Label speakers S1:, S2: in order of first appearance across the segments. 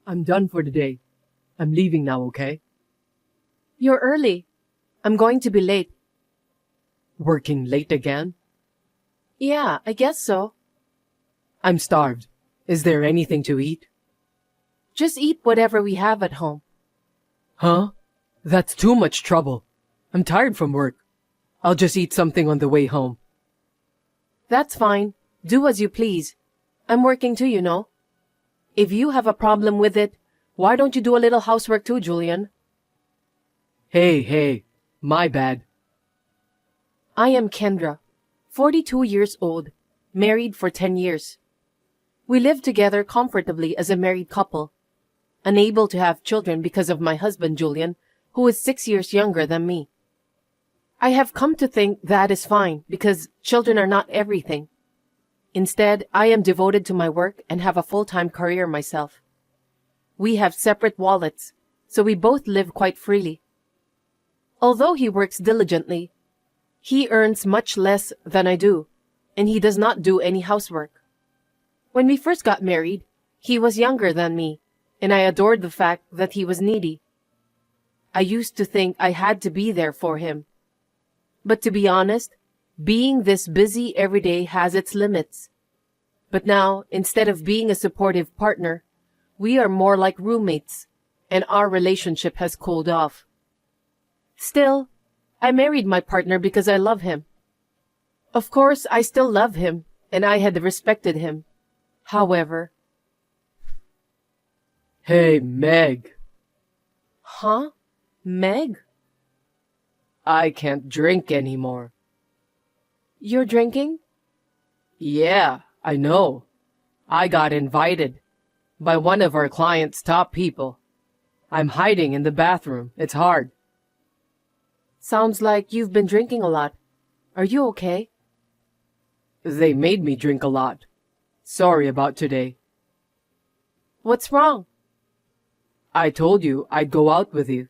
S1: I'm done for the day. I'm leaving now, okay?
S2: You're early. I'm going to be late.
S1: Working late again?
S2: Yeah, I guess so.
S1: I'm starved. Is there anything to eat?
S2: Just eat whatever we have at home.
S1: Huh? That's too much trouble. I'm tired from work. I'll just eat something on the way home.
S2: That's fine. Do as you please. I'm working too, you know. If you have a problem with it, why don't you do a little housework too, Julian?
S1: Hey, my bad.
S2: I am Kendra, 42 years old, married for 10 years. We live together comfortably as a married couple, unable to have children because of my husband Julian, who is 6 years younger than me. I have come to think that is fine because children are not everything. Instead, I am devoted to my work and have a full-time career myself. We have separate wallets, so we both live quite freely. Although he works diligently, he earns much less than I do, and he does not do any housework. When we first got married, he was younger than me, and I adored the fact that he was needy. I used to think I had to be there for him. But to be honest, being this busy every day has its limits. But now, instead of being a supportive partner, we are more like roommates, and our relationship has cooled off. Still, I married my partner because I love him. Of course, I still love him, and I had respected him. However...
S1: Hey, Meg.
S2: Huh? Meg?
S1: I can't drink anymore.
S2: You're drinking?
S1: Yeah, I know. I got invited by one of our client's top people. I'm hiding in the bathroom. It's hard.
S2: Sounds like you've been drinking a lot. Are you okay?
S1: They made me drink a lot. Sorry about today.
S2: What's wrong?
S1: I told you I'd go out with you.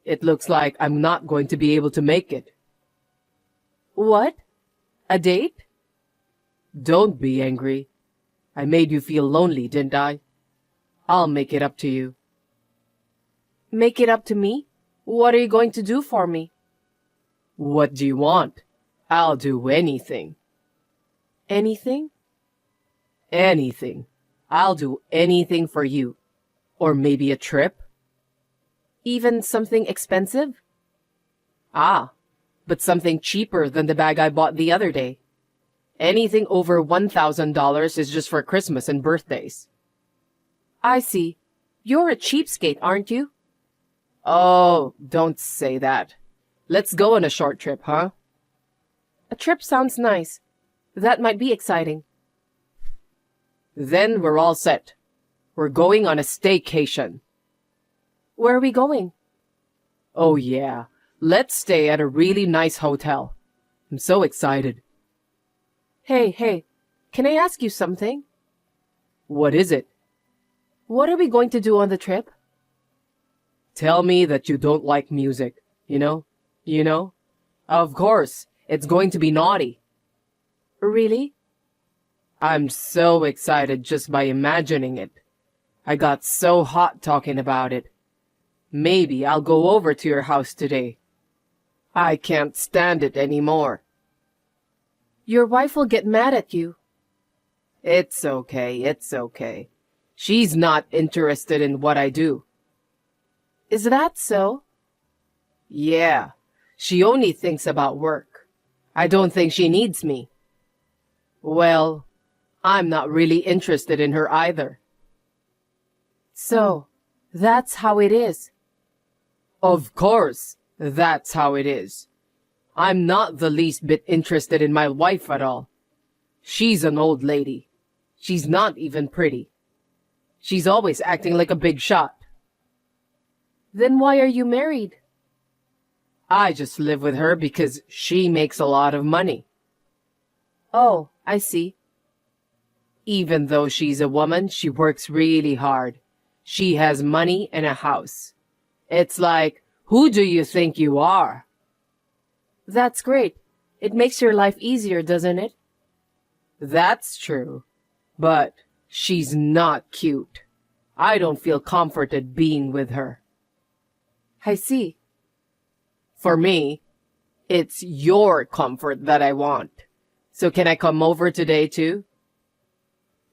S1: It looks like I'm not going to be able to make it.
S2: What? A date?
S1: Don't be angry. I made you feel lonely, didn't I? I'll make it up to you.
S2: Make it up to me? What are you going to do for me?
S1: What do you want? I'll do anything.
S2: Anything?
S1: Anything. I'll do anything for you. Or maybe a trip?
S2: Even something expensive?
S1: Ah, but something cheaper than the bag I bought the other day. Anything over $1,000 is just for Christmas and birthdays.
S2: I see. You're a cheapskate, aren't you?
S1: Oh, don't say that. Let's go on a short trip, huh?
S2: A trip sounds nice. That might be exciting.
S1: Then we're all set. We're going on a staycation.
S2: Where are we going?
S1: Oh yeah, let's stay at a really nice hotel. I'm so excited.
S2: Hey, can I ask you something?
S1: What is it?
S2: What are we going to do on the trip?
S1: Tell me that you don't like music, you know? Of course, it's going to be naughty.
S2: Really?
S1: I'm so excited just by imagining it. I got so hot talking about it. Maybe I'll go over to your house today. I can't stand it anymore.
S2: Your wife will get mad at you.
S1: It's okay. She's not interested in what I do.
S2: Is that so?
S1: Yeah, she only thinks about work. I don't think she needs me. Well, I'm not really interested in her either.
S2: So, that's how it is.
S1: Of course, that's how it is. I'm not the least bit interested in my wife at all. She's an old lady. She's not even pretty. She's always acting like a big shot.
S2: Then why are you married?
S1: I just live with her because she makes a lot of money.
S2: Oh, I see.
S1: Even though she's a woman, she works really hard. She has money and a house. It's like, who do you think you are?
S2: That's great. It makes your life easier, doesn't it?
S1: That's true. But she's not cute. I don't feel comforted being with her.
S2: I see.
S1: For me, it's your comfort that I want. So can I come over today too?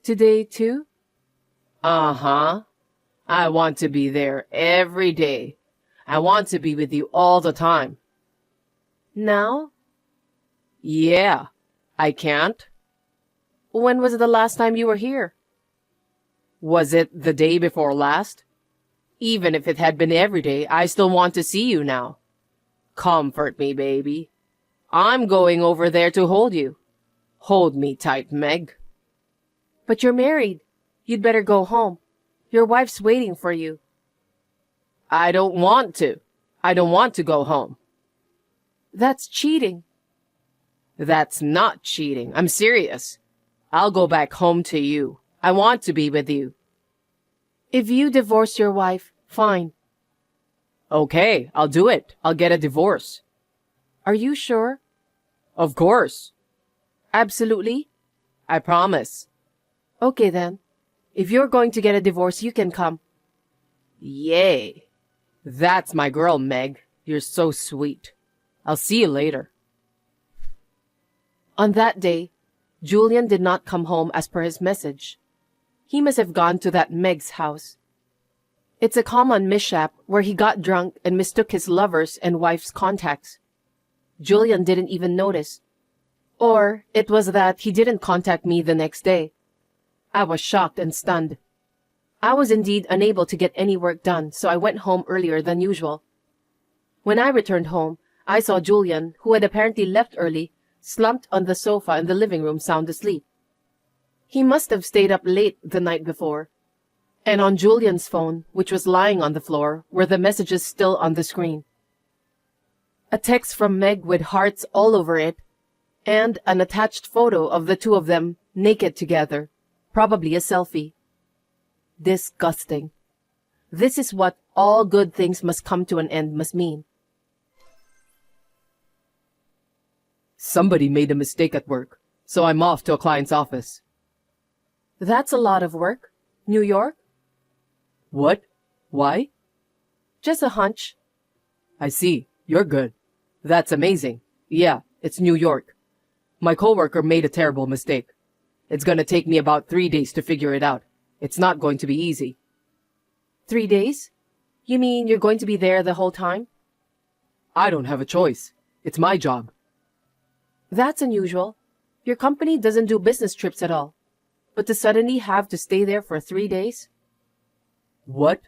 S2: Today too?
S1: Uh-huh. I want to be there every day. I want to be with you all the time.
S2: Now?
S1: Yeah, I can't.
S2: When was the last time you were here?
S1: Was it the day before last? Even if it had been every day, I still want to see you now. Comfort me, baby. I'm going over there to hold you. Hold me tight, Meg.
S2: But you're married. You'd better go home. Your wife's waiting for you.
S1: I don't want to. I don't want to go home.
S2: That's cheating.
S1: That's not cheating. I'm serious. I'll go back home to you. I want to be with you.
S2: If you divorce your wife, fine.
S1: Okay, I'll do it. I'll get a divorce.
S2: Are you sure?
S1: Of course.
S2: Absolutely?
S1: I promise.
S2: Okay then. If you're going to get a divorce, you can come.
S1: Yay. That's my girl, Meg. You're so sweet. I'll see you later.
S2: On that day, Julian did not come home as per his message. He must have gone to that Meg's house. It's a common mishap where he got drunk and mistook his lover's and wife's contacts. Julian didn't even notice. Or it was that he didn't contact me the next day. I was shocked and stunned. I was indeed unable to get any work done, so I went home earlier than usual. When I returned home, I saw Julian, who had apparently left early, slumped on the sofa in the living room sound asleep. He must have stayed up late the night before. And on Julian's phone, which was lying on the floor, were the messages still on the screen. A text from Meg with hearts all over it, and an attached photo of the two of them naked together, probably a selfie. Disgusting. This is what all good things must come to an end must mean.
S1: Somebody made a mistake at work, so I'm off to a client's office.
S2: That's a lot of work. New York?
S1: What? Why?
S2: Just a hunch.
S1: I see. You're good. That's amazing. Yeah, it's New York. My coworker made a terrible mistake. It's gonna take me about 3 days to figure it out. It's not going to be easy.
S2: 3 days? You mean you're going to be there the whole time?
S1: I don't have a choice. It's my job.
S2: That's unusual. Your company doesn't do business trips at all. But to suddenly have to stay there for 3 days?
S1: What?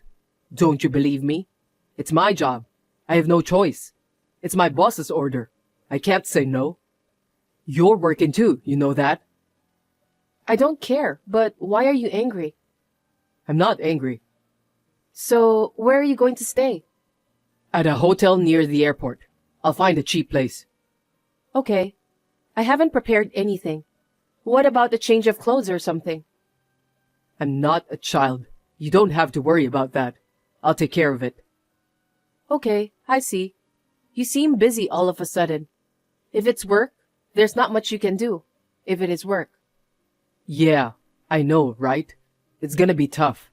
S1: Don't you believe me? It's my job. I have no choice. It's my boss's order. I can't say no. You're working too, you know that?
S2: I don't care, but why are you angry?
S1: I'm not angry.
S2: So, where are you going to stay?
S1: At a hotel near the airport. I'll find a cheap place.
S2: Okay. I haven't prepared anything. What about a change of clothes or something?
S1: I'm not a child. You don't have to worry about that. I'll take care of it.
S2: Okay, I see. You seem busy all of a sudden. If it's work, there's not much you can do. If it is work.
S1: Yeah, I know, right? It's gonna be tough.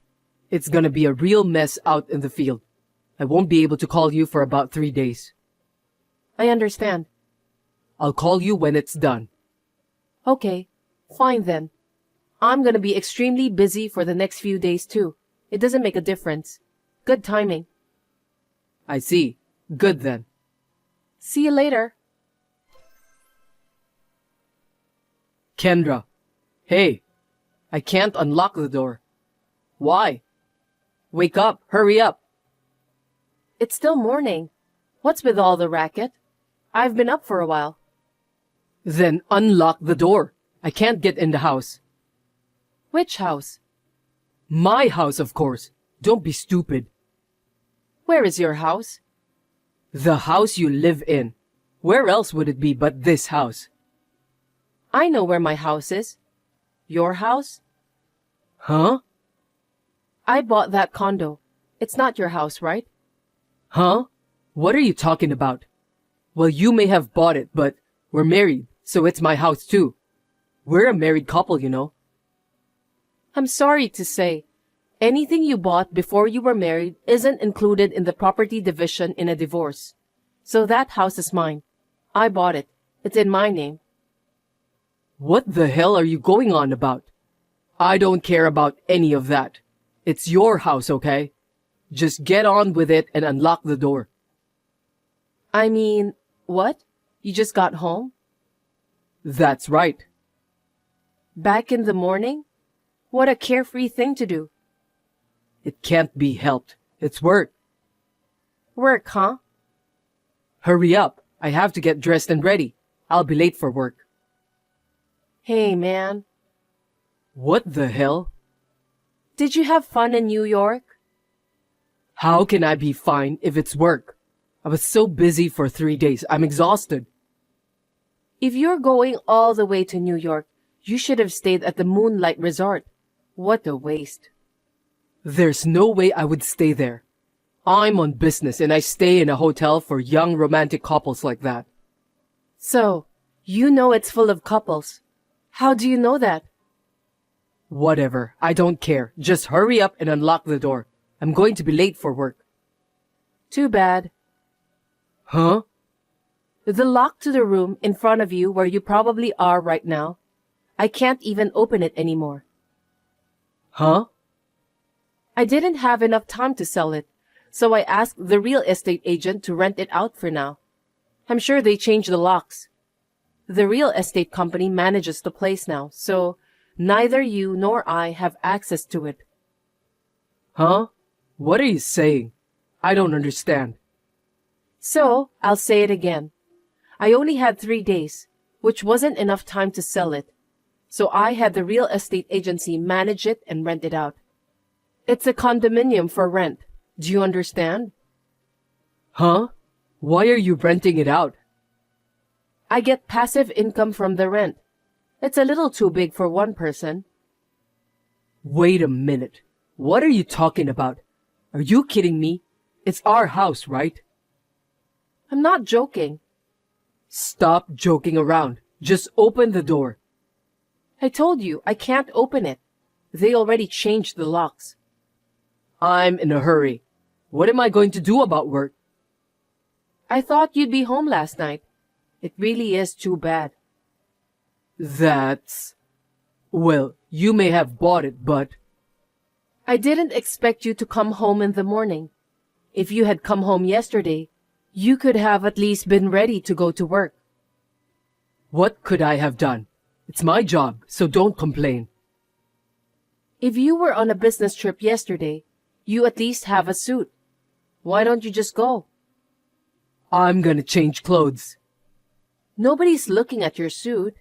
S1: It's gonna be a real mess out in the field. I won't be able to call you for about 3 days.
S2: I understand.
S1: I'll call you when it's done.
S2: Okay, fine then. I'm gonna be extremely busy for the next few days too. It doesn't make a difference. Good timing.
S1: I see. Good then.
S2: See you later.
S1: Kendra. Hey. I can't unlock the door. Why? Wake up. Hurry up.
S2: It's still morning. What's with all the racket? I've been up for a while.
S1: Then unlock the door. I can't get in the house.
S2: Which house?
S1: My house, of course. Don't be stupid.
S2: Where is your house?
S1: The house you live in. Where else would it be but this house?
S2: I know where my house is. Your house?
S1: Huh?
S2: I bought that condo. It's not your house, right?
S1: Huh? What are you talking about? Well, you may have bought it, but we're married, so it's my house too. We're a married couple, you know.
S2: I'm sorry to say, Anything you bought before you were married isn't included in the property division in a divorce. So that house is mine. I bought it. It's in my name.
S1: What the hell are you going on about? I don't care about any of that. It's your house, okay? Just get on with it and unlock the door.
S2: I mean, what? You just got home?
S1: That's right.
S2: Back in the morning? What a carefree thing to do.
S1: It can't be helped. It's work.
S2: Work, huh?
S1: Hurry up. I have to get dressed and ready. I'll be late for work.
S2: Hey, man.
S1: What the hell?
S2: Did you have fun in New York?
S1: How can I be fine if it's work? I was so busy for 3 days. I'm exhausted.
S2: If you're going all the way to New York, you should have stayed at the Moonlight Resort. What a waste.
S1: There's no way I would stay there. I'm on business and I stay in a hotel for young romantic couples like that.
S2: So, you know it's full of couples. How do you know that?
S1: Whatever. I don't care. Just hurry up and unlock the door. I'm going to be late for work.
S2: Too bad.
S1: Huh?
S2: The lock to the room in front of you where you probably are right now, I can't even open it anymore.
S1: Huh?
S2: I didn't have enough time to sell it, so I asked the real estate agent to rent it out for now. I'm sure they changed the locks. The real estate company manages the place now, so neither you nor I have access to it.
S1: Huh? What are you saying? I don't understand.
S2: So, I'll say it again. I only had 3 days, which wasn't enough time to sell it. So I had the real estate agency manage it and rent it out. It's a condominium for rent. Do you understand?
S1: Huh? Why are you renting it out?
S2: I get passive income from the rent. It's a little too big for one person.
S1: Wait a minute. What are you talking about? Are you kidding me? It's our house, right?
S2: I'm not joking.
S1: Stop joking around. Just open the door.
S2: I told you, I can't open it. They already changed the locks.
S1: I'm in a hurry. What am I going to do about work?
S2: I thought you'd be home last night. It really is too bad.
S1: Well, you may have bought it, but...
S2: I didn't expect you to come home in the morning. If you had come home yesterday, you could have at least been ready to go to work.
S1: What could I have done? It's my job, so don't complain.
S2: If you were on a business trip yesterday, you at least have a suit. Why don't you just go?
S1: I'm gonna change clothes.
S2: Nobody's looking at your suit.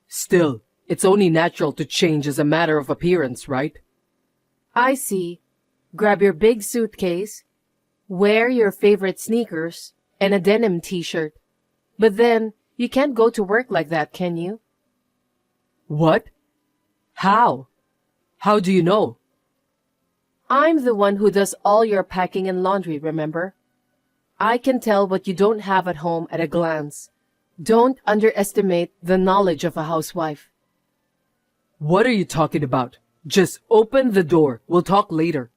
S1: Still, it's only natural to change as a matter of appearance, right?
S2: I see. Grab your big suitcase, wear your favorite sneakers, and a denim t-shirt. But then, you can't go to work like that, can you?
S1: What? How? How do you know?
S2: I'm the one who does all your packing and laundry, remember? I can tell what you don't have at home at a glance. Don't underestimate the knowledge of a housewife.
S1: What are you talking about? Just open the door. We'll talk later.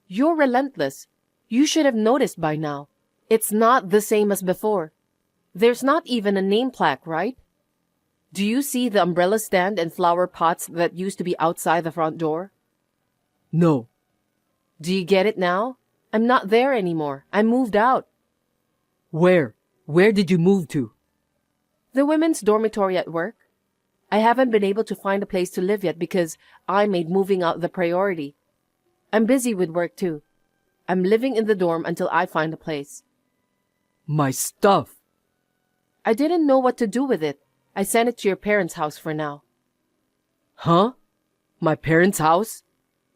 S2: You're relentless. You should have noticed by now. It's not the same as before. There's not even a name plaque, right? Do you see the umbrella stand and flower pots that used to be outside the front door?
S1: No.
S2: Do you get it now? I'm not there anymore. I moved out.
S1: Where? Where did you move to?
S2: The women's dormitory at work. I haven't been able to find a place to live yet because I made moving out the priority. I'm busy with work too. I'm living in the dorm until I find a place.
S1: My stuff.
S2: I didn't know what to do with it. I sent it to your parents' house for now.
S1: Huh? My parents' house?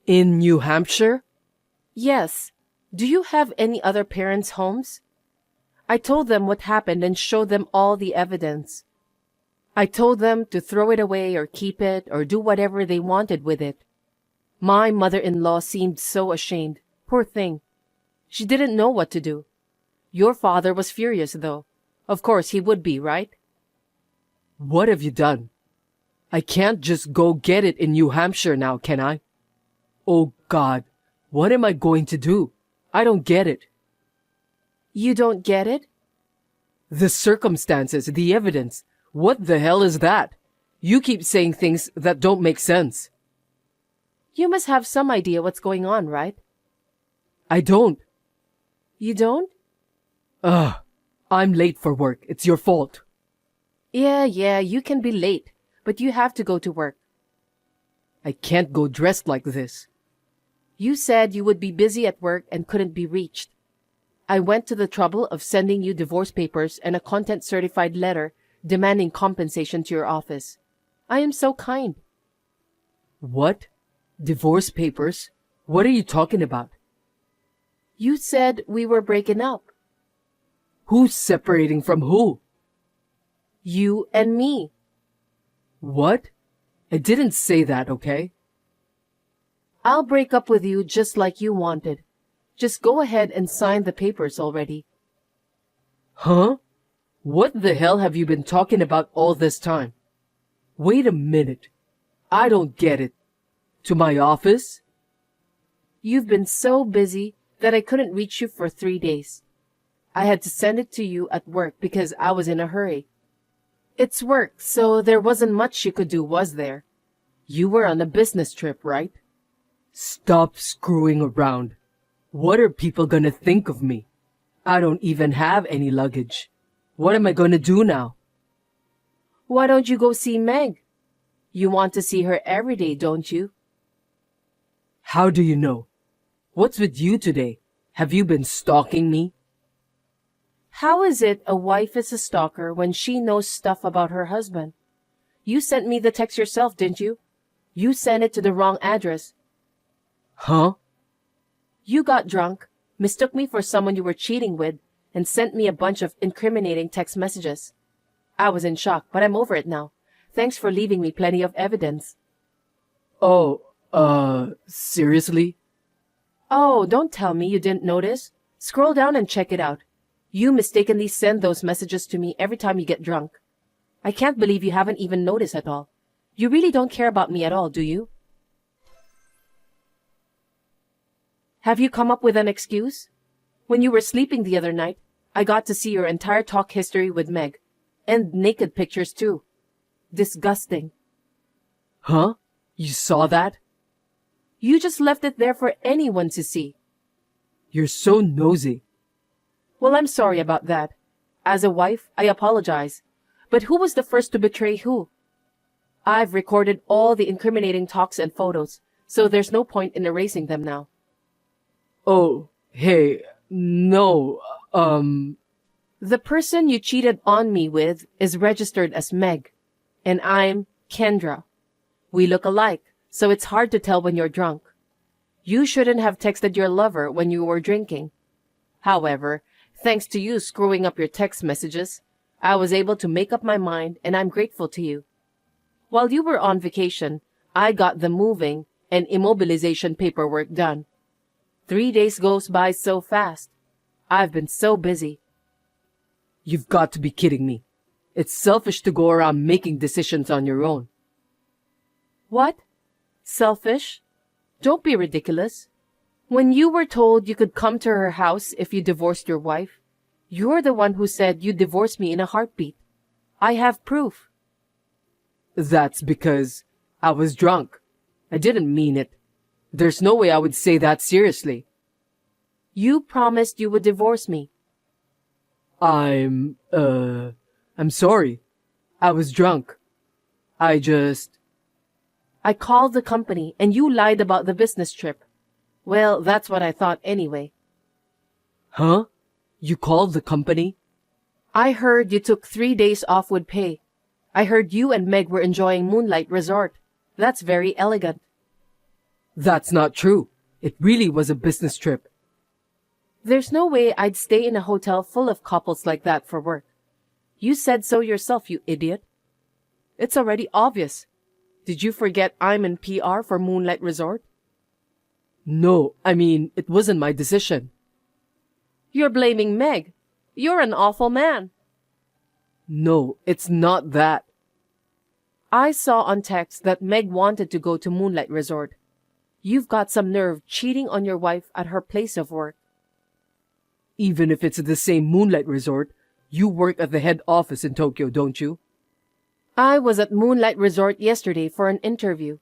S1: In New Hampshire?
S2: Yes. Do you have any other parents' homes? I told them what happened and showed them all the evidence. I told them to throw it away or keep it or do whatever they wanted with it. My mother-in-law seemed so ashamed. Poor thing. She didn't know what to do. Your father was furious, though. Of course he would be, right?
S1: What have you done? I can't just go get it in New Hampshire now, can I? Oh God, what am I going to do? I don't get it.
S2: You don't get it?
S1: The circumstances, the evidence. What the hell is that? You keep saying things that don't make sense.
S2: You must have some idea what's going on, right?
S1: I don't.
S2: You don't?
S1: Ugh, I'm late for work. It's your fault.
S2: Yeah, you can be late, but you have to go to work.
S1: I can't go dressed like this.
S2: You said you would be busy at work and couldn't be reached. I went to the trouble of sending you divorce papers and a content-certified letter demanding compensation to your office. I am so kind.
S1: What? Divorce papers? What are you talking about?
S2: You said we were breaking up.
S1: Who's separating from who?
S2: You and me.
S1: What? I didn't say that, okay?
S2: I'll break up with you just like you wanted. Just go ahead and sign the papers already.
S1: Huh? What the hell have you been talking about all this time? Wait a minute. I don't get it. To my office?
S2: You've been so busy that I couldn't reach you for 3 days. I had to send it to you at work because I was in a hurry. It's work, so there wasn't much you could do, was there? You were on a business trip, right?
S1: Stop screwing around. What are people gonna think of me? I don't even have any luggage. What am I gonna do now?
S2: Why don't you go see Meg? You want to see her every day, don't you?
S1: How do you know? What's with you today? Have you been stalking me?
S2: How is it a wife is a stalker when she knows stuff about her husband? You sent me the text yourself, didn't you? You sent it to the wrong address.
S1: Huh?
S2: You got drunk, mistook me for someone you were cheating with, and sent me a bunch of incriminating text messages. I was in shock, but I'm over it now. Thanks for leaving me plenty of evidence.
S1: Oh, seriously?
S2: Oh, don't tell me you didn't notice. Scroll down and check it out. You mistakenly send those messages to me every time you get drunk. I can't believe you haven't even noticed at all. You really don't care about me at all, do you? Have you come up with an excuse? When you were sleeping the other night, I got to see your entire talk history with Meg. And naked pictures too. Disgusting.
S1: Huh? You saw that?
S2: You just left it there for anyone to see.
S1: You're so nosy.
S2: Well, I'm sorry about that. As a wife, I apologize. But who was the first to betray who? I've recorded all the incriminating talks and photos, so there's no point in erasing them now.
S1: Oh, hey, no,
S2: The person you cheated on me with is registered as Meg, and I'm Kendra. We look alike, so it's hard to tell when you're drunk. You shouldn't have texted your lover when you were drinking. However, thanks to you screwing up your text messages, I was able to make up my mind, and I'm grateful to you. While you were on vacation, I got the moving and immobilization paperwork done. 3 days goes by so fast. I've been so busy.
S1: You've got to be kidding me. It's selfish to go around making decisions on your own.
S2: What? Selfish? Don't be ridiculous. When you were told you could come to her house if you divorced your wife, you're the one who said you'd divorce me in a heartbeat. I have proof.
S1: That's because I was drunk. I didn't mean it. There's no way I would say that seriously.
S2: You promised you would divorce me.
S1: I'm sorry. I was drunk. I
S2: called the company and you lied about the business trip. Well, that's what I thought anyway.
S1: Huh? You called the company?
S2: I heard you took 3 days off with pay. I heard you and Meg were enjoying Moonlight Resort. That's very elegant.
S1: That's not true. It really was a business trip.
S2: There's no way I'd stay in a hotel full of couples like that for work. You said so yourself, you idiot. It's already obvious. Did you forget I'm in PR for Moonlight Resort?
S1: No, I mean, it wasn't my decision.
S2: You're blaming Meg. You're an awful man.
S1: No, it's not that.
S2: I saw on text that Meg wanted to go to Moonlight Resort. You've got some nerve cheating on your wife at her place of work.
S1: Even if it's the same Moonlight Resort, you work at the head office in Tokyo, don't you?
S2: I was at Moonlight Resort yesterday for an interview.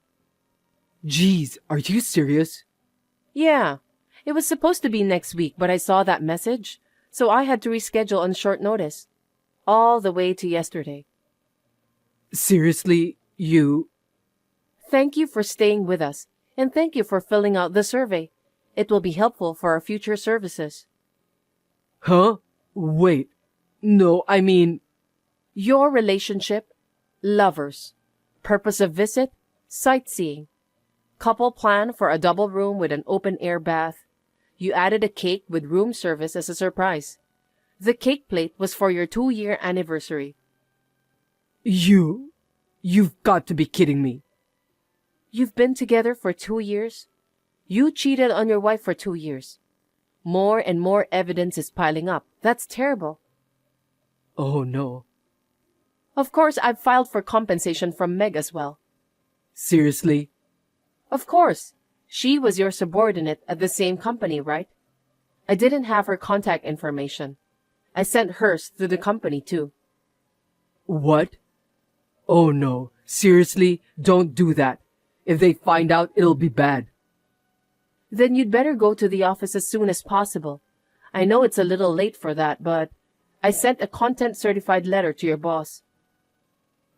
S1: Jeez, are you serious?
S2: Yeah, it was supposed to be next week, but I saw that message, so I had to reschedule on short notice. All the way to yesterday.
S1: Seriously, you...
S2: Thank you for staying with us, and thank you for filling out the survey. It will be helpful for our future services.
S1: Huh? Wait. No, I mean...
S2: Your relationship, lovers. Purpose of visit, sightseeing. Couple plan for a double room with an open-air bath. You added a cake with room service as a surprise. The cake plate was for your 2-year anniversary.
S1: You've got to be kidding me.
S2: You've been together for 2 years? You cheated on your wife for 2 years. More and more evidence is piling up. That's terrible.
S1: Oh no.
S2: Of course, I've filed for compensation from Meg as well.
S1: Seriously?
S2: Of course. She was your subordinate at the same company, right? I didn't have her contact information. I sent hers to the company too.
S1: What? Oh no. Seriously, don't do that. If they find out, it'll be bad.
S2: Then you'd better go to the office as soon as possible. I know it's a little late for that, but I sent a content certified letter to your boss.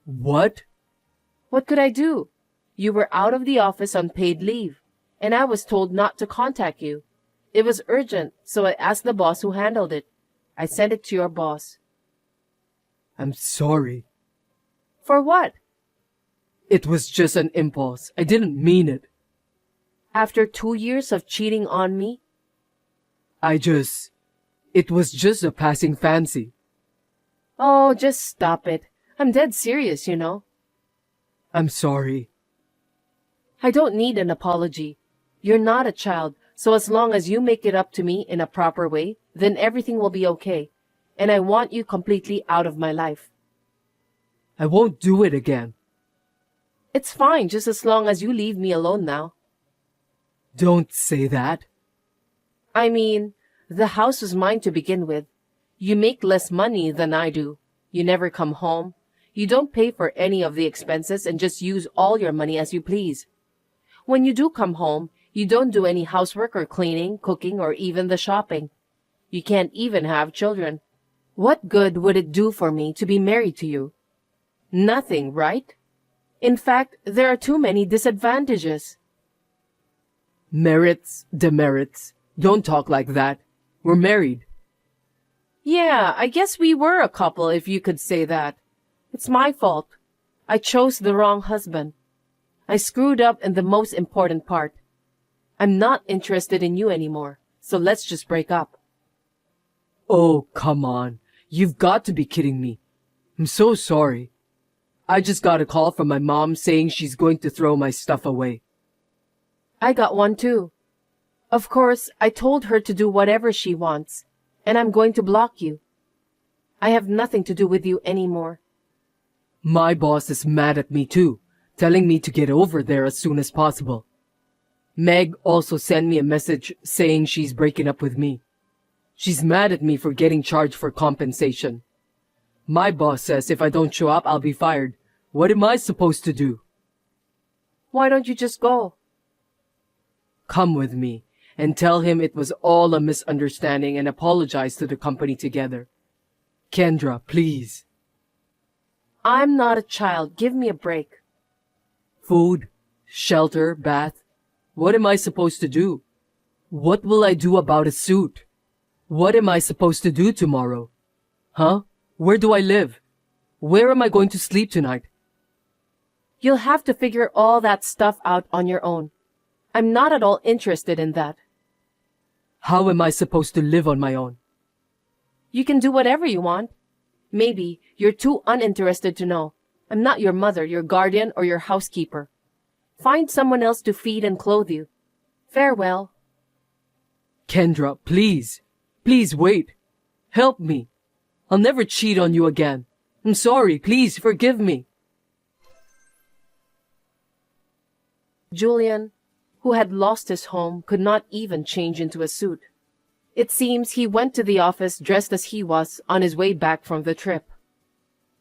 S1: What?
S2: What could I do? You were out of the office on paid leave, and I was told not to contact you. It was urgent, so I asked the boss who handled it. I sent it to your boss.
S1: I'm sorry.
S2: For what?
S1: It was just an impulse. I didn't mean it.
S2: After 2 years of cheating on me?
S1: It was just a passing fancy.
S2: Oh, just stop it. I'm dead serious, you know.
S1: I'm sorry.
S2: I don't need an apology. You're not a child, so as long as you make it up to me in a proper way, then everything will be okay. And I want you completely out of my life.
S1: I won't do it again.
S2: It's fine, just as long as you leave me alone now.
S1: Don't say that.
S2: I mean, the house was mine to begin with. You make less money than I do. You never come home. You don't pay for any of the expenses and just use all your money as you please. When you do come home, you don't do any housework or cleaning, cooking, or even the shopping. You can't even have children. What good would it do for me to be married to you? Nothing, right? In fact, there are too many disadvantages.
S1: Merits, demerits. Don't talk like that. We're married.
S2: Yeah, I guess we were a couple if you could say that. It's my fault. I chose the wrong husband. I screwed up in the most important part. I'm not interested in you anymore, so let's just break up.
S1: Oh, come on. You've got to be kidding me. I'm so sorry. I just got a call from my mom saying she's going to throw my stuff away.
S2: I got one too. Of course, I told her to do whatever she wants, and I'm going to block you. I have nothing to do with you anymore.
S1: My boss is mad at me too, telling me to get over there as soon as possible. Meg also sent me a message saying she's breaking up with me. She's mad at me for getting charged for compensation. My boss says if I don't show up, I'll be fired. What am I supposed to do?
S2: Why don't you just go?
S1: Come with me and tell him it was all a misunderstanding and apologize to the company together. Kendra, please.
S2: I'm not a child. Give me a break.
S1: Food, shelter, bath. What am I supposed to do? What will I do about a suit? What am I supposed to do tomorrow? Huh? Where do I live? Where am I going to sleep tonight?
S2: You'll have to figure all that stuff out on your own. I'm not at all interested in that.
S1: How am I supposed to live on my own?
S2: You can do whatever you want. Maybe you're too uninterested to know. I'm not your mother, your guardian, or your housekeeper. Find someone else to feed and clothe you. Farewell.
S1: Kendra, please. Please wait. Help me. I'll never cheat on you again. I'm sorry. Please forgive me.
S2: Julian, who had lost his home, could not even change into a suit. It seems he went to the office dressed as he was on his way back from the trip.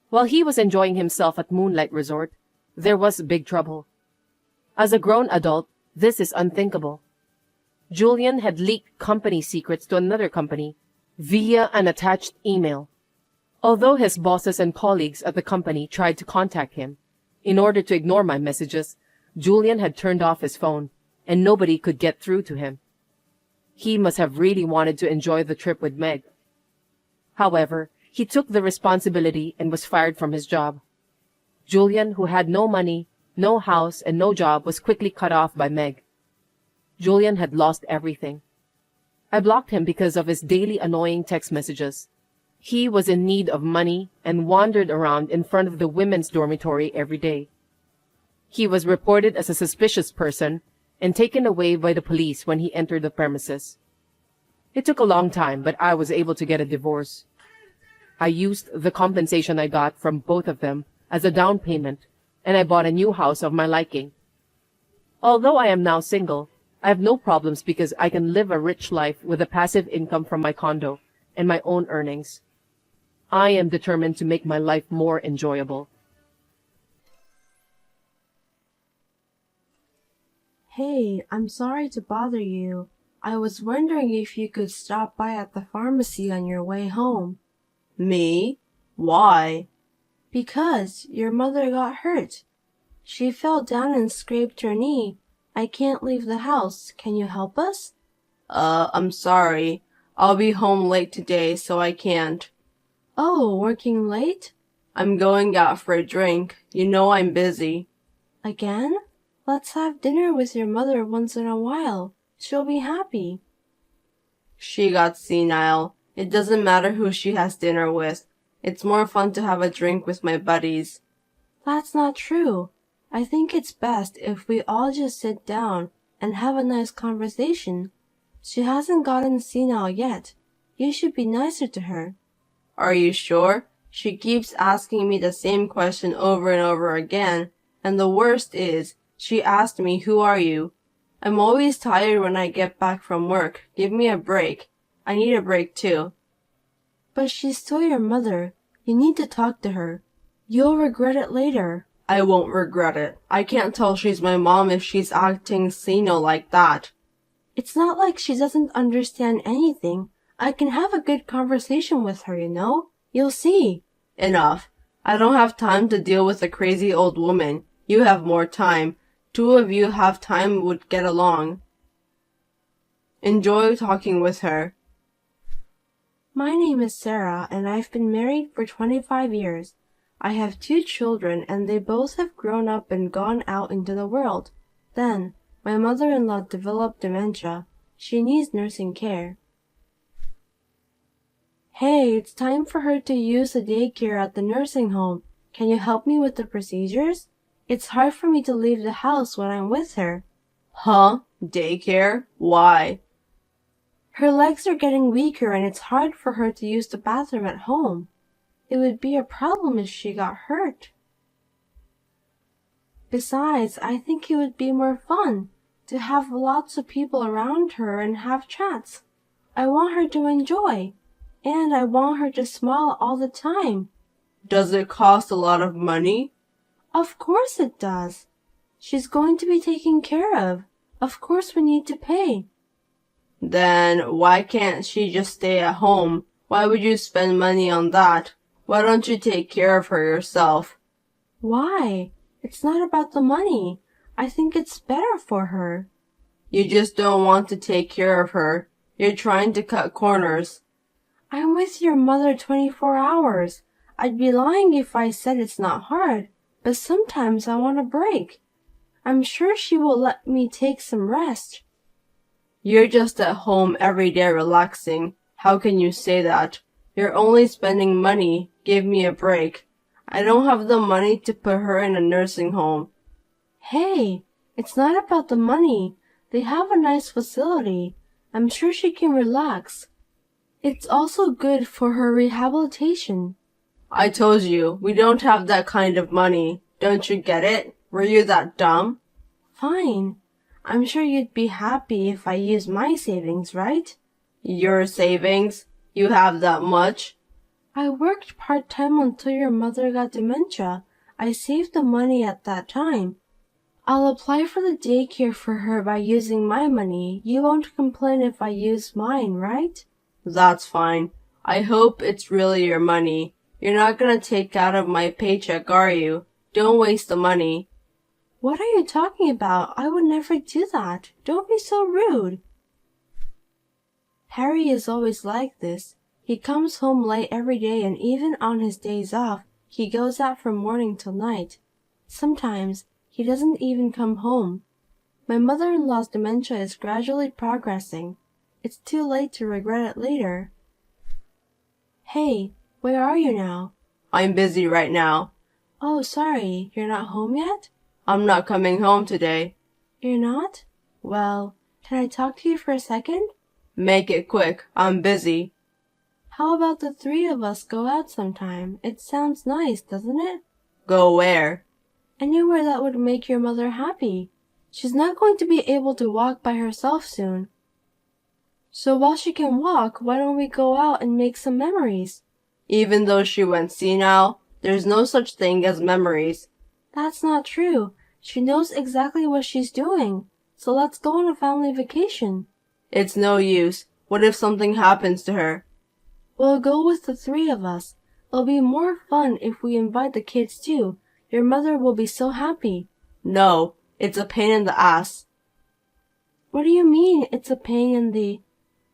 S2: While he was enjoying himself at Moonlight Resort, there was big trouble. As a grown adult, this is unthinkable. Julian had leaked company secrets to another company via an attached email. Although his bosses and colleagues at the company tried to contact him, in order to ignore my messages, Julian had turned off his phone, and nobody could get through to him. He must have really wanted to enjoy the trip with Meg. However, he took the responsibility and was fired from his job. Julian, who had no money, no house, and no job, was quickly cut off by Meg. Julian had lost everything. I blocked him because of his daily annoying text messages. He was in need of money and wandered around in front of the women's dormitory every day. He was reported as a suspicious person and taken away by the police when he entered the premises. It took a long time, but I was able to get a divorce. I used the compensation I got from both of them as a down payment, and I bought a new house of my liking. Although I am now single, I have no problems because I can live a rich life with a passive income from my condo and my own earnings. I am determined to make my life more enjoyable.
S3: Hey, I'm sorry to bother you. I was wondering if you could stop by at the pharmacy on your way home.
S4: Me? Why?
S3: Because your mother got hurt. She fell down and scraped her knee. I can't leave the house. Can you help us?
S4: I'm sorry. I'll be home late today, so I can't.
S3: Oh, working late?
S4: I'm going out for a drink. You know I'm busy.
S3: Again? Let's have dinner with your mother once in a while. She'll be happy.
S4: She got senile. It doesn't matter who she has dinner with. It's more fun to have a drink with my buddies.
S3: That's not true. I think it's best if we all just sit down and have a nice conversation. She hasn't gotten senile yet. You should be nicer to her.
S4: Are you sure? She keeps asking me the same question over and over again, and the worst is, she asked me, "Who are you?" I'm always tired when I get back from work. Give me a break. I need a break too.
S3: But she's still your mother. You need to talk to her. You'll regret it later.
S4: I won't regret it. I can't tell she's my mom if she's acting senile like that.
S3: It's not like she doesn't understand anything. I can have a good conversation with her, you know? You'll see.
S4: Enough. I don't have time to deal with a crazy old woman. You have more time. Two of you have time would get along. Enjoy talking with her.
S3: My name is Sarah, and I've been married for 25 years. I have 2 children, and they both have grown up and gone out into the world. Then, my mother-in-law developed dementia. She needs nursing care. Hey, it's time for her to use the daycare at the nursing home. Can you help me with the procedures? It's hard for me to leave the house when I'm with her.
S4: Huh? Daycare? Why?
S3: Her legs are getting weaker and it's hard for her to use the bathroom at home. It would be a problem if she got hurt. Besides, I think it would be more fun to have lots of people around her and have chats. I want her to enjoy, and I want her to smile all the time.
S4: Does it cost a lot of money?
S3: Of course it does. She's going to be taken care of. Of course we need to pay.
S4: Then why can't she just stay at home? Why would you spend money on that? Why don't you take care of her yourself?
S3: Why? It's not about the money. I think it's better for her.
S4: You just don't want to take care of her. You're trying to cut corners.
S3: I'm with your mother 24 hours. I'd be lying if I said it's not hard, but sometimes I want a break. I'm sure she will let me take some rest.
S4: You're just at home every day relaxing. How can you say that? You're only spending money. Give me a break. I don't have the money to put her in a nursing home.
S3: Hey, it's not about the money. They have a nice facility. I'm sure she can relax. It's also good for her rehabilitation.
S4: I told you, we don't have that kind of money. Don't you get it? Were you that dumb?
S3: Fine. I'm sure you'd be happy if I used my savings, right?
S4: Your savings? You have that much?
S3: I worked part-time until your mother got dementia. I saved the money at that time. I'll apply for the daycare for her by using my money. You won't complain if I use mine, right?
S4: That's fine. I hope it's really your money. You're not gonna take out of my paycheck, are you? Don't waste the money.
S3: What are you talking about? I would never do that. Don't be so rude. Harry is always like this. He comes home late every day, and even on his days off, he goes out from morning till night. Sometimes he doesn't even come home. My mother-in-law's dementia is gradually progressing. It's too late to regret it later. Hey, where are you now?
S4: I'm busy right now.
S3: Oh, sorry, you're not home yet?
S4: I'm not coming home today.
S3: You're not? Well, can I talk to you for a second?
S4: Make it quick. I'm busy.
S3: How about the three of us go out sometime? It sounds nice, doesn't it?
S4: Go where?
S3: Anywhere that would make your mother happy. She's not going to be able to walk by herself soon. So while she can walk, why don't we go out and make some memories?
S4: Even though she went senile, there's no such thing as memories.
S3: That's not true. She knows exactly what she's doing. So let's go on a family vacation.
S4: It's no use. What if something happens to her?
S3: We'll go with the three of us. It'll be more fun if we invite the kids too. Your mother will be so happy.
S4: No, it's a pain in the ass.
S3: What do you mean it's a pain in the...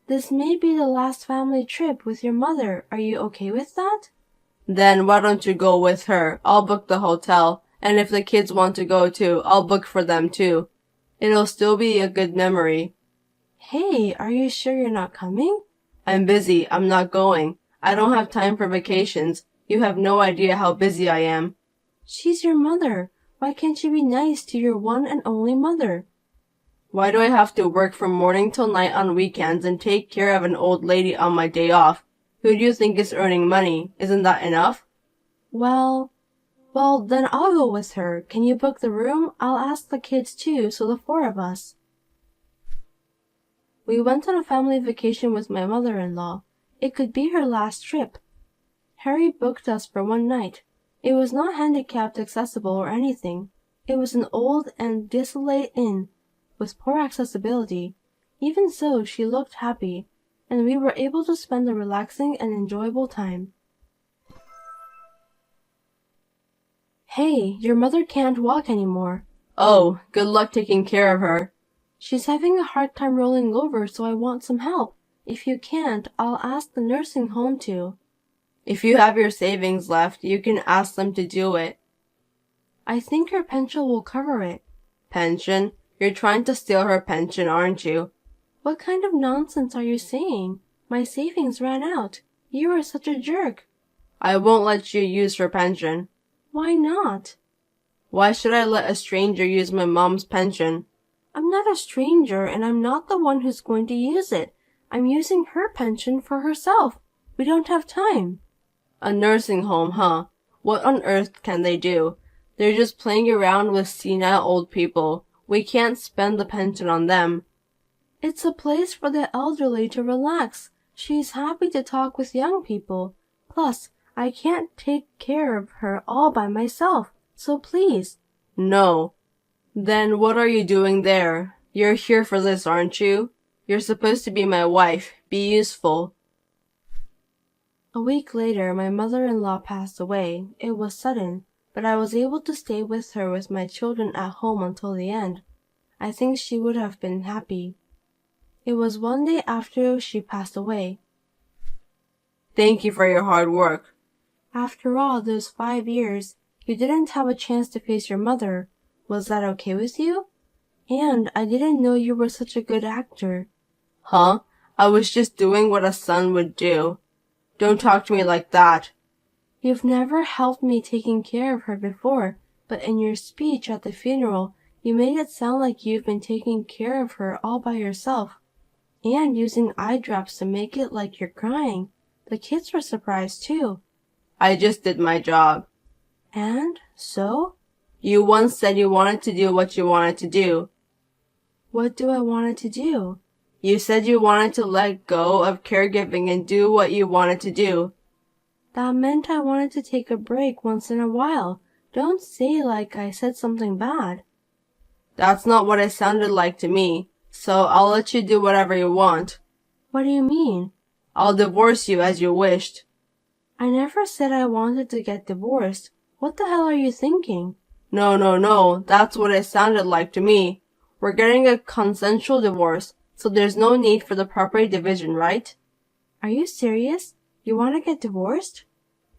S3: This may be the last family trip with your mother. Are you okay with that?
S4: Then why don't you go with her? I'll book the hotel. And if the kids want to go too, I'll book for them too. It'll still be a good memory.
S3: Hey, are you sure you're not coming?
S4: I'm busy. I'm not going. I don't have time for vacations. You have no idea how busy I am.
S3: She's your mother. Why can't you be nice to your one and only mother?
S4: Why do I have to work from morning till night on weekends and take care of an old lady on my day off? Who do you think is earning money? Isn't that enough?
S3: Well, then I'll go with her. Can you book the room? I'll ask the kids too, so the four of us. We went on a family vacation with my mother-in-law. It could be her last trip. Harry booked us for one night. It was not handicapped accessible or anything. It was an old and desolate inn with poor accessibility. Even so, she looked happy, and we were able to spend a relaxing and enjoyable time. Hey, your mother can't walk anymore.
S4: Oh, good luck taking care of her.
S3: She's having a hard time rolling over, so I want some help. If you can't, I'll ask the nursing home to.
S4: If you have your savings left, you can ask them to do it.
S3: I think her pension will cover it.
S4: Pension? You're trying to steal her pension, aren't you?
S3: What kind of nonsense are you saying? My savings ran out. You are such a jerk.
S4: I won't let you use her pension.
S3: Why not?
S4: Why should I let a stranger use my mom's pension?
S3: I'm not a stranger, and I'm not the one who's going to use it. I'm using her pension for herself. We don't have time.
S4: A nursing home, huh? What on earth can they do? They're just playing around with senile old people. We can't spend the pension on them.
S3: It's a place for the elderly to relax. She's happy to talk with young people. Plus, I can't take care of her all by myself, so please.
S4: No. Then what are you doing there? You're here for this, aren't you? You're supposed to be my wife. Be useful.
S3: A week later, my mother-in-law passed away. It was sudden, but I was able to stay with her with my children at home until the end. I think she would have been happy. It was one day after she passed away.
S4: Thank you for your hard work.
S3: After all those 5 years, you didn't have a chance to face your mother. Was that okay with you? And I didn't know you were such a good actor.
S4: Huh? I was just doing what a son would do. Don't talk to me like that.
S3: You've never helped me taking care of her before, but in your speech at the funeral, you made it sound like you've been taking care of her all by yourself. And using eye drops to make it like you're crying. The kids were surprised too.
S4: I just did my job.
S3: And so?
S4: You once said you wanted to do what you wanted to do.
S3: What do I want it to do?
S4: You said you wanted to let go of caregiving and do what you wanted to do.
S3: That meant I wanted to take a break once in a while. Don't say like I said something bad.
S4: That's not what it sounded like to me, so I'll let you do whatever you want.
S3: What do you mean?
S4: I'll divorce you as you wished.
S3: I never said I wanted to get divorced. What the hell are you thinking?
S4: No, that's what it sounded like to me. We're getting a consensual divorce, so there's no need for the property division, right?
S3: Are you serious? You want to get divorced?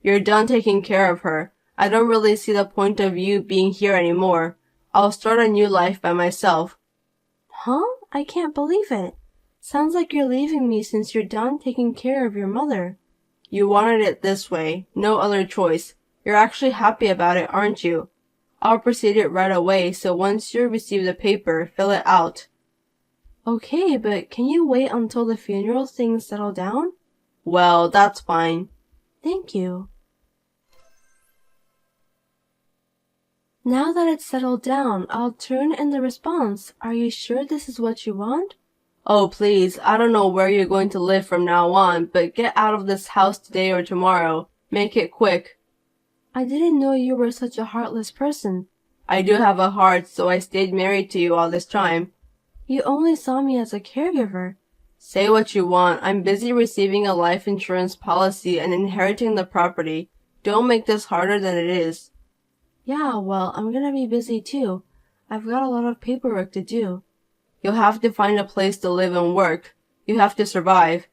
S4: You're done taking care of her. I don't really see the point of you being here anymore. I'll start a new life by myself.
S3: Huh? I can't believe it. Sounds like you're leaving me since you're done taking care of your mother.
S4: You wanted it this way, no other choice. You're actually happy about it, aren't you? I'll proceed it right away, so once you receive the paper, fill it out.
S3: Okay, but can you wait until the funeral things settle down?
S4: Well, that's fine.
S3: Thank you. Now that it's settled down, I'll turn in the response. Are you sure this is what you want?
S4: Oh, please, I don't know where you're going to live from now on, but get out of this house today or tomorrow. Make it quick.
S3: I didn't know you were such a heartless person.
S4: I do have a heart, so I stayed married to you all this time.
S3: You only saw me as a caregiver.
S4: Say what you want. I'm busy receiving a life insurance policy and inheriting the property. Don't make this harder than it is.
S3: Yeah, well, I'm gonna be busy too. I've got a lot of paperwork to do.
S4: You'll have to find a place to live and work. You have to survive.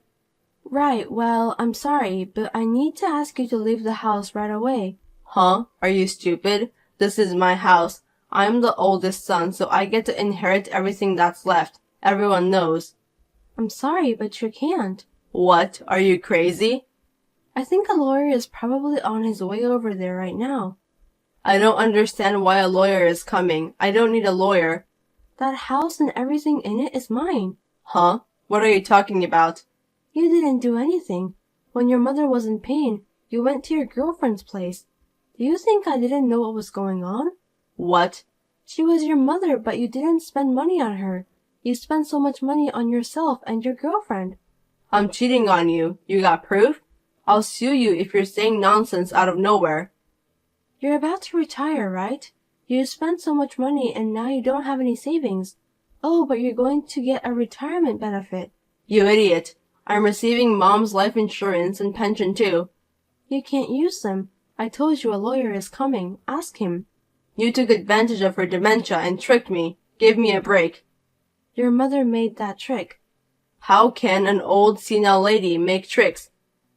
S3: Right, well, I'm sorry, but I need to ask you to leave the house right away.
S4: Huh? Are you stupid? This is my house. I'm the oldest son, so I get to inherit everything that's left. Everyone knows.
S3: I'm sorry, but you can't.
S4: What? Are you crazy?
S3: I think a lawyer is probably on his way over there right now.
S4: I don't understand why a lawyer is coming. I don't need a lawyer.
S3: That house and everything in it is mine.
S4: Huh? What are you talking about?
S3: You didn't do anything. When your mother was in pain, you went to your girlfriend's place. Do you think I didn't know what was going on?
S4: What?
S3: She was your mother, but you didn't spend money on her. You spent so much money on yourself and your girlfriend.
S4: I'm cheating on you. You got proof? I'll sue you if you're saying nonsense out of nowhere.
S3: You're about to retire, right? You spent so much money and now you don't have any savings. Oh, but you're going to get a retirement benefit.
S4: You idiot. I'm receiving Mom's life insurance and pension too.
S3: You can't use them. I told you a lawyer is coming. Ask him.
S4: You took advantage of her dementia and tricked me. Give me a break.
S3: Your mother made that trick.
S4: How can an old senile lady make tricks?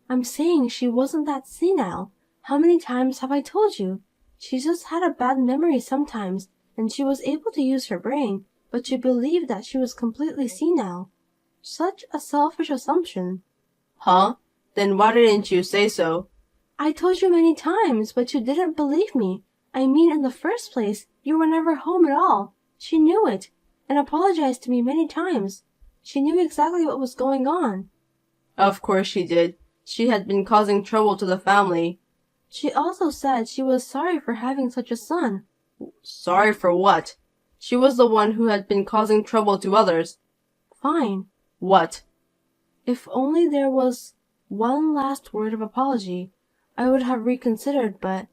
S3: I'm saying she wasn't that senile. How many times have I told you? She just had a bad memory sometimes, and she was able to use her brain, but you believed that she was completely senile. Such a selfish assumption.
S4: Huh? Then why didn't you say so?
S3: I told you many times, but you didn't believe me. I mean, in the first place, you were never home at all. She knew it, and apologized to me many times. She knew exactly what was going on.
S4: Of course she did. She had been causing trouble to the family.
S3: She also said she was sorry for having such a son.
S4: Sorry for what? She was the one who had been causing trouble to others.
S3: Fine.
S4: What?
S3: If only there was one last word of apology, I would have reconsidered, but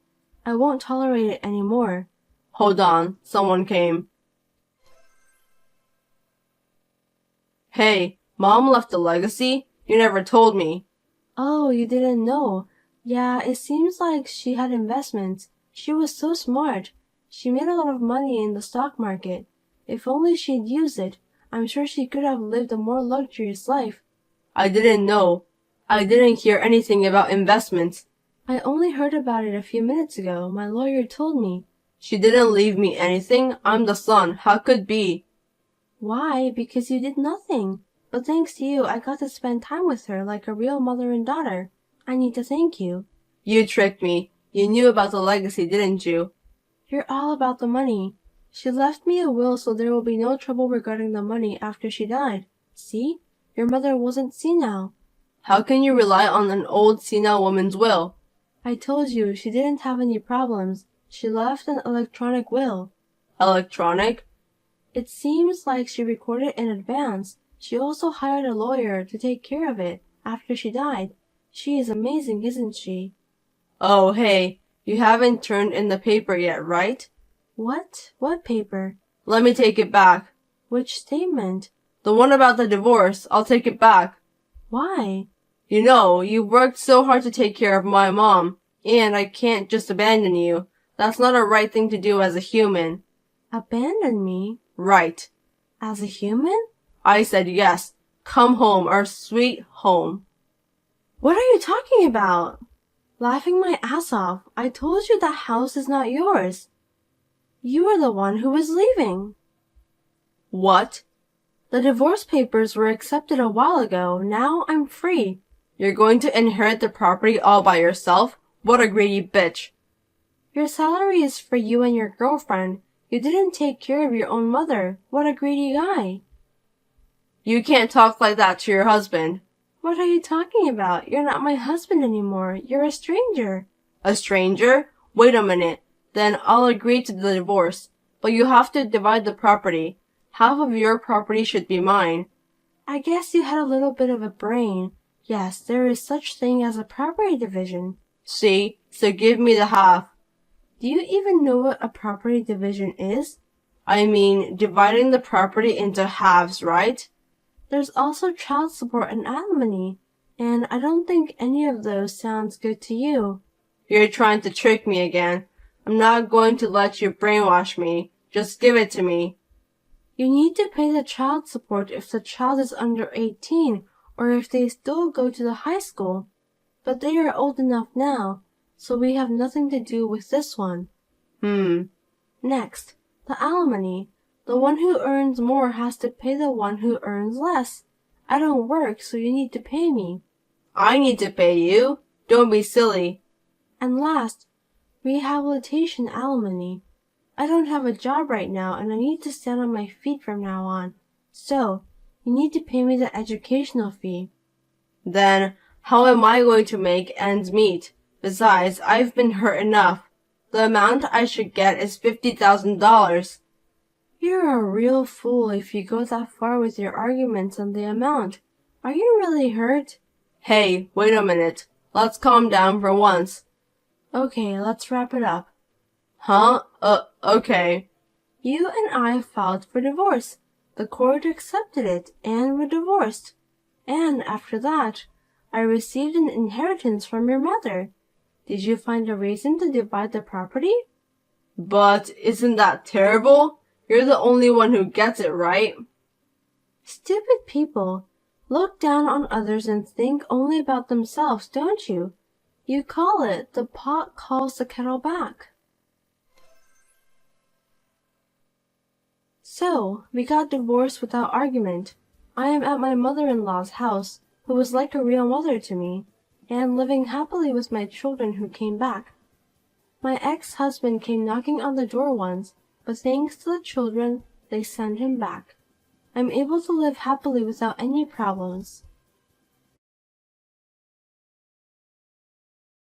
S3: I won't tolerate it anymore.
S4: Hold on, someone came. Hey, Mom left a legacy? You never told me.
S3: Oh, you didn't know. Yeah, it seems like she had investments. She was so smart. She made a lot of money in the stock market. If only she'd used it, I'm sure she could have lived a more luxurious life.
S4: I didn't know. I didn't hear anything about investments.
S3: I only heard about it a few minutes ago. My lawyer told me.
S4: She didn't leave me anything. I'm the son. How could be?
S3: Why? Because you did nothing. But thanks to you, I got to spend time with her like a real mother and daughter. I need to thank you.
S4: You tricked me. You knew about the legacy, didn't you?
S3: You're all about the money. She left me a will so there will be no trouble regarding the money after she died. See? Your mother wasn't senile.
S4: How can you rely on an old senile woman's will?
S3: I told you she didn't have any problems. She left an electronic will.
S4: Electronic?
S3: It seems like she recorded in advance. She also hired a lawyer to take care of it after she died. She is amazing, isn't she?
S4: Oh, hey, you haven't turned in the paper yet, right?
S3: What? What paper?
S4: Let me take it back.
S3: Which statement?
S4: The one about the divorce. I'll take it back.
S3: Why?
S4: You know, you worked so hard to take care of my mom, and I can't just abandon you. That's not a right thing to do as a human.
S3: Abandon me?
S4: Right.
S3: As a human?
S4: I said yes. Come home, our sweet home.
S3: What are you talking about? Laughing my ass off. I told you that house is not yours. You are the one who was leaving.
S4: What?
S3: The divorce papers were accepted a while ago. Now I'm free.
S4: You're going to inherit the property all by yourself? What a greedy bitch.
S3: Your salary is for you and your girlfriend. You didn't take care of your own mother. What a greedy guy.
S4: You can't talk like that to your husband.
S3: What are you talking about? You're not my husband anymore. You're a stranger.
S4: A stranger? Wait a minute. Then I'll agree to the divorce. But you have to divide the property. Half of your property should be mine.
S3: I guess you had a little bit of a brain. Yes, there is such thing as a property division.
S4: See? So give me the half.
S3: Do you even know what a property division is?
S4: I mean, dividing the property into halves, right?
S3: There's also child support and alimony, and I don't think any of those sounds good to you.
S4: You're trying to trick me again. I'm not going to let you brainwash me. Just give it to me.
S3: You need to pay the child support if the child is under 18 or if they still go to the high school. But they are old enough now, so we have nothing to do with this one. Next, the alimony. The one who earns more has to pay the one who earns less. I don't work, so you need to pay me.
S4: I need to pay you? Don't be silly.
S3: And last, rehabilitation alimony. I don't have a job right now and I need to stand on my feet from now on. So, you need to pay me the educational fee.
S4: Then, how am I going to make ends meet? Besides, I've been hurt enough. The amount I should get is $50,000.
S3: You're a real fool if you go that far with your arguments on the amount. Are you really hurt?
S4: Hey, wait a minute. Let's calm down for once.
S3: Okay, let's wrap it up.
S4: Huh? Okay.
S3: You and I filed for divorce. The court accepted it, and we're divorced. And after that, I received an inheritance from your mother. Did you find a reason to divide the property?
S4: But isn't that terrible? You're the only one who gets it, right?
S3: Stupid people. Look down on others and think only about themselves, don't you? You call it the pot calls the kettle back. So, we got divorced without argument. I am at my mother-in-law's house, who was like a real mother to me, and living happily with my children who came back. My ex-husband came knocking on the door once, but thanks to the children, they sent him back. I'm able to live happily without any problems.